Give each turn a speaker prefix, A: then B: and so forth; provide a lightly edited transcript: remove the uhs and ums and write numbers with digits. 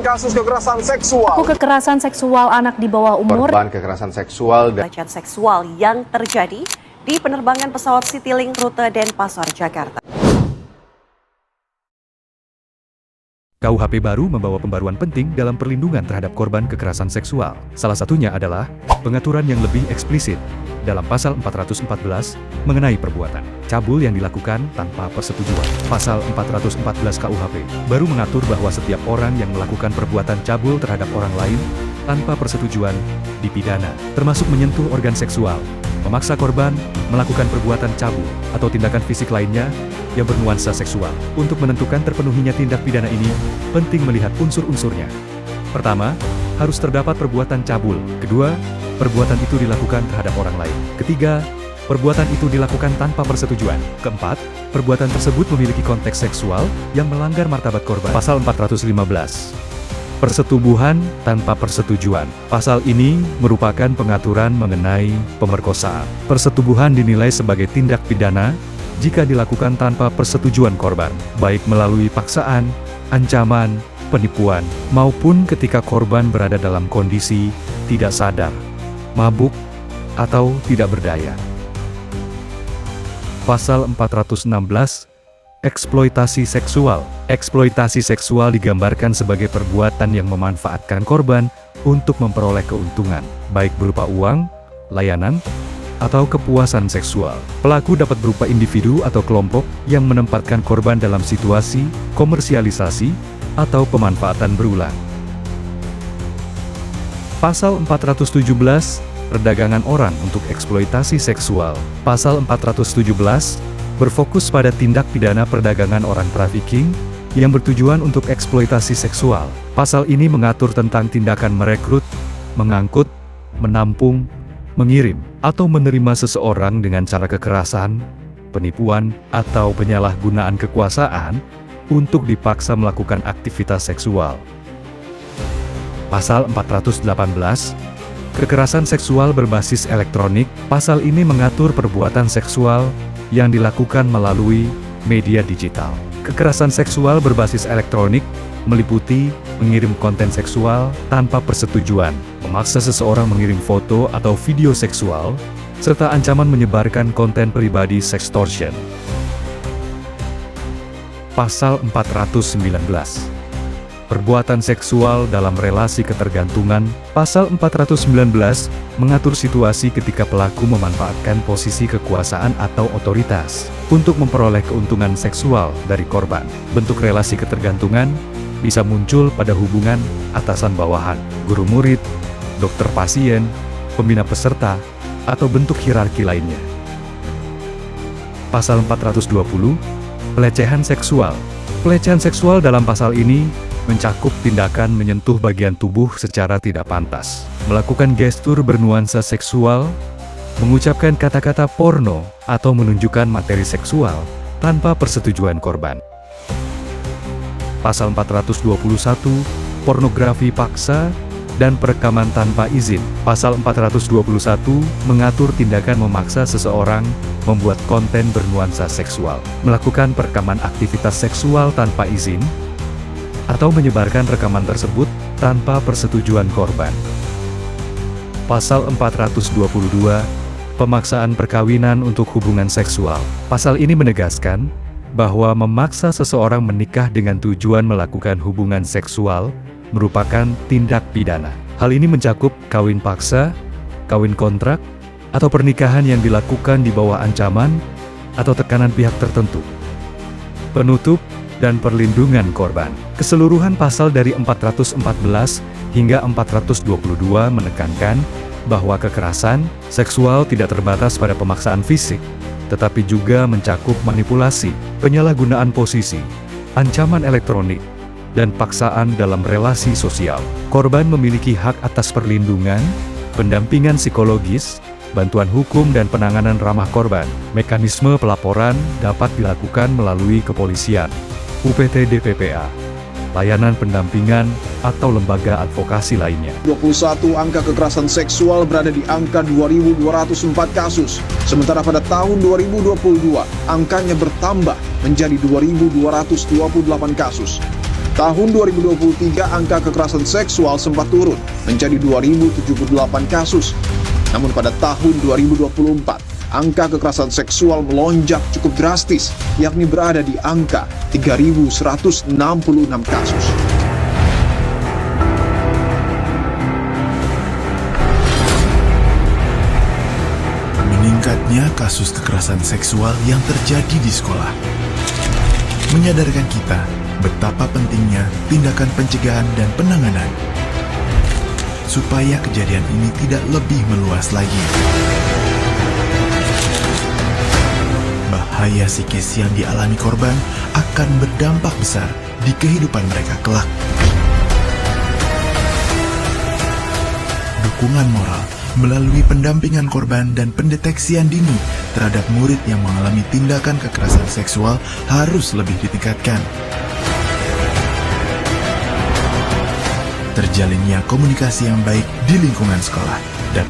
A: Kasus kekerasan seksual.
B: Kekerasan seksual anak di bawah umur.
C: Korban kekerasan seksual dan
D: pelecehan seksual yang terjadi di penerbangan pesawat Citylink rute Denpasar, Jakarta.
E: KUHP baru membawa pembaruan penting dalam perlindungan terhadap korban kekerasan seksual. Salah satunya adalah pengaturan yang lebih eksplisit dalam pasal 414 mengenai perbuatan cabul yang dilakukan tanpa persetujuan. Pasal 414 KUHP baru mengatur bahwa setiap orang yang melakukan perbuatan cabul terhadap orang lain tanpa persetujuan dipidana, termasuk menyentuh organ seksual, memaksa korban melakukan perbuatan cabul atau tindakan fisik lainnya yang bernuansa seksual. Untuk menentukan terpenuhinya tindak pidana ini, penting melihat unsur-unsurnya. Pertama, harus terdapat perbuatan cabul. Kedua, perbuatan itu dilakukan terhadap orang lain. Ketiga, perbuatan itu dilakukan tanpa persetujuan. Keempat, perbuatan tersebut memiliki konteks seksual yang melanggar martabat korban. Pasal 415. Persetubuhan tanpa persetujuan. Pasal ini merupakan pengaturan mengenai pemerkosaan. Persetubuhan dinilai sebagai tindak pidana jika dilakukan tanpa persetujuan korban, baik melalui paksaan, ancaman, penipuan, maupun ketika korban berada dalam kondisi tidak sadar, mabuk, atau tidak berdaya. Pasal 416, eksploitasi seksual. Eksploitasi seksual digambarkan sebagai perbuatan yang memanfaatkan korban untuk memperoleh keuntungan, baik berupa uang, layanan, atau kepuasan seksual. Pelaku dapat berupa individu atau kelompok yang menempatkan korban dalam situasi, komersialisasi, atau pemanfaatan berulang. Pasal 417, perdagangan orang untuk eksploitasi seksual. Pasal 417 berfokus pada tindak pidana perdagangan orang trafficking yang bertujuan untuk eksploitasi seksual. Pasal ini mengatur tentang tindakan merekrut, mengangkut, menampung, mengirim, atau menerima seseorang dengan cara kekerasan, penipuan, atau penyalahgunaan kekuasaan untuk dipaksa melakukan aktivitas seksual. Pasal 418, kekerasan seksual berbasis elektronik. Pasal ini mengatur perbuatan seksual yang dilakukan melalui media digital. Kekerasan seksual berbasis elektronik meliputi mengirim konten seksual tanpa persetujuan, memaksa seseorang mengirim foto atau video seksual, serta ancaman menyebarkan konten pribadi sextortion. Pasal 419. Perbuatan seksual dalam relasi ketergantungan. Pasal 419 mengatur situasi ketika pelaku memanfaatkan posisi kekuasaan atau otoritas untuk memperoleh keuntungan seksual dari korban. Bentuk relasi ketergantungan bisa muncul pada hubungan atasan-bawahan, guru murid, dokter pasien, pembina peserta, atau bentuk hierarki lainnya. Pasal 420, pelecehan seksual. Pelecehan seksual dalam pasal ini mencakup tindakan menyentuh bagian tubuh secara tidak pantas, melakukan gestur bernuansa seksual, mengucapkan kata-kata porno, atau menunjukkan materi seksual tanpa persetujuan korban. Pasal 421, pornografi paksa dan perekaman tanpa izin. Pasal 421 mengatur tindakan memaksa seseorang membuat konten bernuansa seksual, melakukan perekaman aktivitas seksual tanpa izin, atau menyebarkan rekaman tersebut tanpa persetujuan korban. Pasal 422, pemaksaan perkawinan untuk hubungan seksual. Pasal ini menegaskan bahwa memaksa seseorang menikah dengan tujuan melakukan hubungan seksual merupakan tindak pidana. Hal ini mencakup kawin paksa, kawin kontrak, atau pernikahan yang dilakukan di bawah ancaman atau tekanan pihak tertentu. Penutup dan perlindungan korban. Keseluruhan pasal dari 414 hingga 422 menekankan bahwa kekerasan seksual tidak terbatas pada pemaksaan fisik, tetapi juga mencakup manipulasi, penyalahgunaan posisi, ancaman elektronik, dan paksaan dalam relasi sosial. Korban memiliki hak atas perlindungan, pendampingan psikologis, bantuan hukum dan penanganan ramah korban. Mekanisme pelaporan dapat dilakukan melalui kepolisian, UPT DPPA, layanan pendampingan, atau lembaga advokasi lainnya.
A: 21 angka kekerasan seksual berada di angka 2.204 kasus. Sementara pada tahun 2022, angkanya bertambah menjadi 2.228 kasus. Tahun 2023 angka kekerasan seksual sempat turun menjadi 2.078 kasus. Namun pada tahun 2024, angka kekerasan seksual melonjak cukup drastis, yakni berada di angka 3.166 kasus.
C: Meningkatnya kasus kekerasan seksual yang terjadi di sekolah menyadarkan kita betapa pentingnya tindakan pencegahan dan penanganan supaya kejadian ini tidak lebih meluas lagi. Bahaya psikis yang dialami korban akan berdampak besar di kehidupan mereka kelak. Dukungan moral melalui pendampingan korban dan pendeteksian dini terhadap murid yang mengalami tindakan kekerasan seksual harus lebih ditingkatkan. Terjalinnya komunikasi yang baik di lingkungan sekolah dan